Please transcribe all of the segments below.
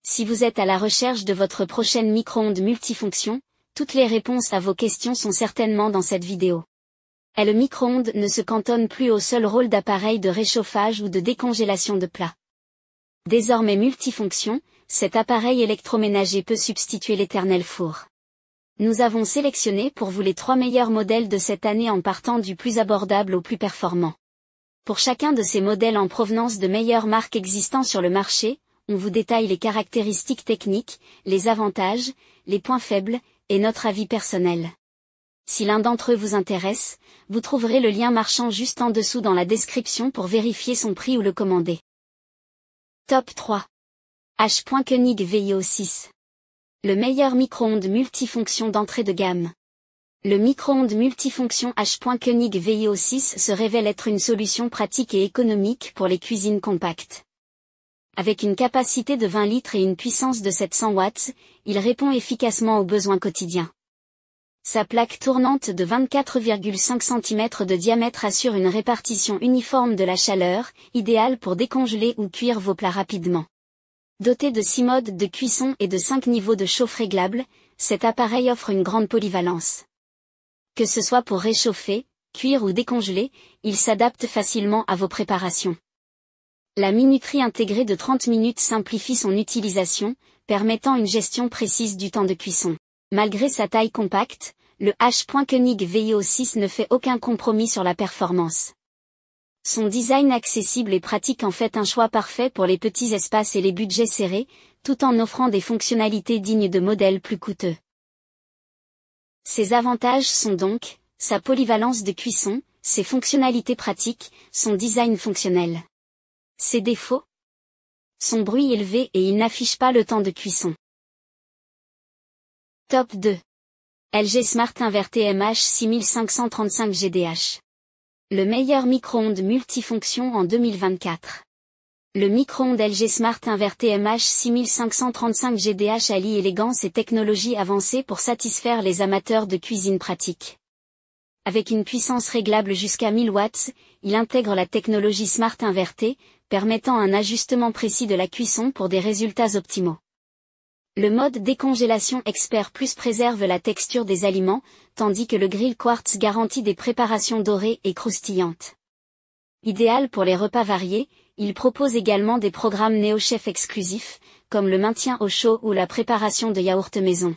Si vous êtes à la recherche de votre prochaine micro-ondes multifonction, toutes les réponses à vos questions sont certainement dans cette vidéo. Et le micro-ondes ne se cantonne plus au seul rôle d'appareil de réchauffage ou de décongélation de plats. Désormais multifonction, cet appareil électroménager peut substituer l'éternel four. Nous avons sélectionné pour vous les 3 meilleurs modèles de cette année en partant du plus abordable au plus performant. Pour chacun de ces modèles en provenance de meilleures marques existant sur le marché, on vous détaille les caractéristiques techniques, les avantages, les points faibles, et notre avis personnel. Si l'un d'entre eux vous intéresse, vous trouverez le lien marchand juste en dessous dans la description pour vérifier son prix ou le commander. Top 3. H.Koenig VIO 6. Le meilleur micro-ondes multifonction d'entrée de gamme. Le micro-ondes multifonction H.Koenig VIO 6 se révèle être une solution pratique et économique pour les cuisines compactes. Avec une capacité de 20 litres et une puissance de 700 watts, il répond efficacement aux besoins quotidiens. Sa plaque tournante de 24,5 cm de diamètre assure une répartition uniforme de la chaleur, idéale pour décongeler ou cuire vos plats rapidement. Doté de 6 modes de cuisson et de 5 niveaux de chauffe réglables, cet appareil offre une grande polyvalence. Que ce soit pour réchauffer, cuire ou décongeler, il s'adapte facilement à vos préparations. La minuterie intégrée de 30 minutes simplifie son utilisation, permettant une gestion précise du temps de cuisson. Malgré sa taille compacte, le H.Koenig VIO 6 ne fait aucun compromis sur la performance. Son design accessible et pratique en fait un choix parfait pour les petits espaces et les budgets serrés, tout en offrant des fonctionnalités dignes de modèles plus coûteux. Ses avantages sont donc, sa polyvalence de cuisson, ses fonctionnalités pratiques, son design fonctionnel. Ses défauts? Son bruit élevé et il n'affiche pas le temps de cuisson. Top 2. LG Smart Inverter MH6535 GDH. Le meilleur micro-ondes multifonction en 2024. Le micro-ondes LG Smart Inverter MH6535 GDH allie élégance et technologie avancée pour satisfaire les amateurs de cuisine pratique. Avec une puissance réglable jusqu'à 1000 watts, il intègre la technologie Smart Inverter, permettant un ajustement précis de la cuisson pour des résultats optimaux. Le mode décongélation Expert Plus préserve la texture des aliments, tandis que le grill Quartz garantit des préparations dorées et croustillantes. Idéal pour les repas variés, il propose également des programmes NeoChef exclusifs, comme le maintien au chaud ou la préparation de yaourts maison.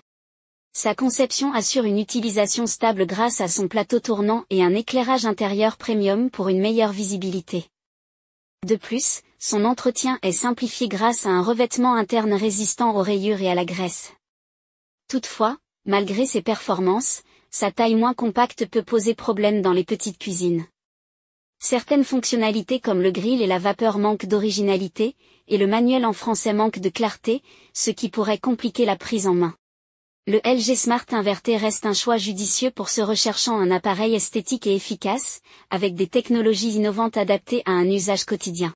Sa conception assure une utilisation stable grâce à son plateau tournant et un éclairage intérieur premium pour une meilleure visibilité. De plus, son entretien est simplifié grâce à un revêtement interne résistant aux rayures et à la graisse. Toutefois, malgré ses performances, sa taille moins compacte peut poser problème dans les petites cuisines. Certaines fonctionnalités comme le grill et la vapeur manquent d'originalité, et le manuel en français manque de clarté, ce qui pourrait compliquer la prise en main. Le LG Smart Inverter reste un choix judicieux pour ceux recherchant un appareil esthétique et efficace, avec des technologies innovantes adaptées à un usage quotidien.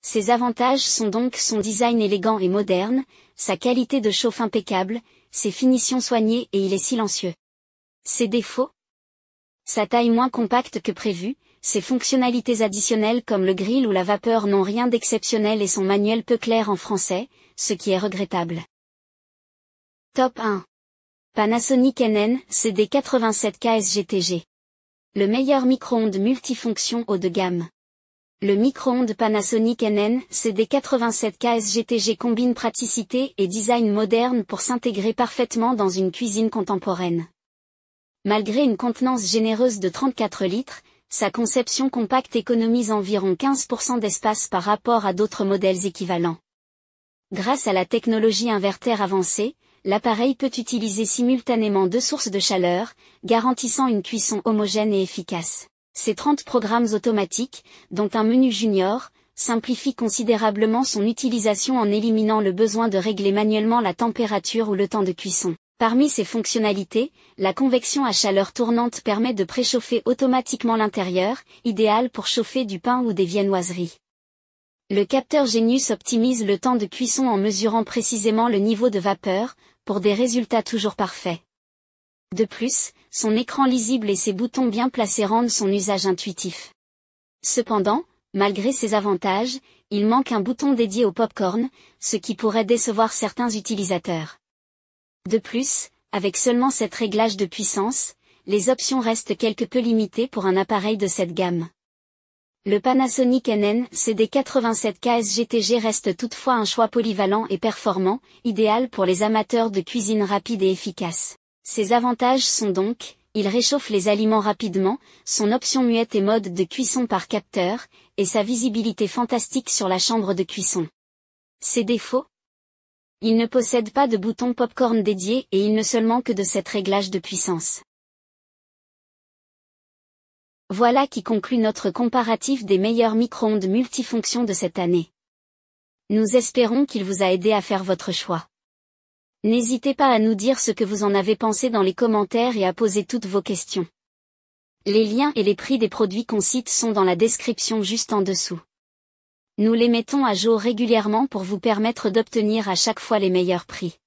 Ses avantages sont donc son design élégant et moderne, sa qualité de chauffe impeccable, ses finitions soignées et il est silencieux. Ses défauts? Sa taille moins compacte que prévu, ses fonctionnalités additionnelles comme le grill ou la vapeur n'ont rien d'exceptionnel et son manuel peu clair en français, ce qui est regrettable. Top 1. Panasonic NN-CD87K SGTG. Le meilleur micro-ondes multifonction haut de gamme. Le micro-ondes Panasonic NN-CD87K SGTG combine praticité et design moderne pour s'intégrer parfaitement dans une cuisine contemporaine. Malgré une contenance généreuse de 34 litres, sa conception compacte économise environ 15% d'espace par rapport à d'autres modèles équivalents. Grâce à la technologie inverter avancée, l'appareil peut utiliser simultanément 2 sources de chaleur, garantissant une cuisson homogène et efficace. Ces 30 programmes automatiques, dont un menu junior, simplifient considérablement son utilisation en éliminant le besoin de régler manuellement la température ou le temps de cuisson. Parmi ces fonctionnalités, la convection à chaleur tournante permet de préchauffer automatiquement l'intérieur, idéal pour chauffer du pain ou des viennoiseries. Le capteur Genius optimise le temps de cuisson en mesurant précisément le niveau de vapeur, pour des résultats toujours parfaits. De plus, son écran lisible et ses boutons bien placés rendent son usage intuitif. Cependant, malgré ces avantages, il manque un bouton dédié au popcorn, ce qui pourrait décevoir certains utilisateurs. De plus, avec seulement cette réglage de puissance, les options restent quelque peu limitées pour un appareil de cette gamme. Le Panasonic NN-CD87K SGTG reste toutefois un choix polyvalent et performant, idéal pour les amateurs de cuisine rapide et efficace. Ses avantages sont donc, il réchauffe les aliments rapidement, son option muette et mode de cuisson par capteur, et sa visibilité fantastique sur la chambre de cuisson. Ses défauts? Il ne possède pas de bouton popcorn dédié et il ne seulement que de cet réglage de puissance. Voilà qui conclut notre comparatif des meilleurs micro-ondes multifonctions de cette année. Nous espérons qu'il vous a aidé à faire votre choix. N'hésitez pas à nous dire ce que vous en avez pensé dans les commentaires et à poser toutes vos questions. Les liens et les prix des produits qu'on cite sont dans la description juste en dessous. Nous les mettons à jour régulièrement pour vous permettre d'obtenir à chaque fois les meilleurs prix.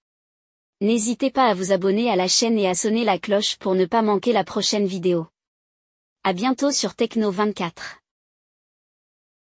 N'hésitez pas à vous abonner à la chaîne et à sonner la cloche pour ne pas manquer la prochaine vidéo. À bientôt sur Techno 24.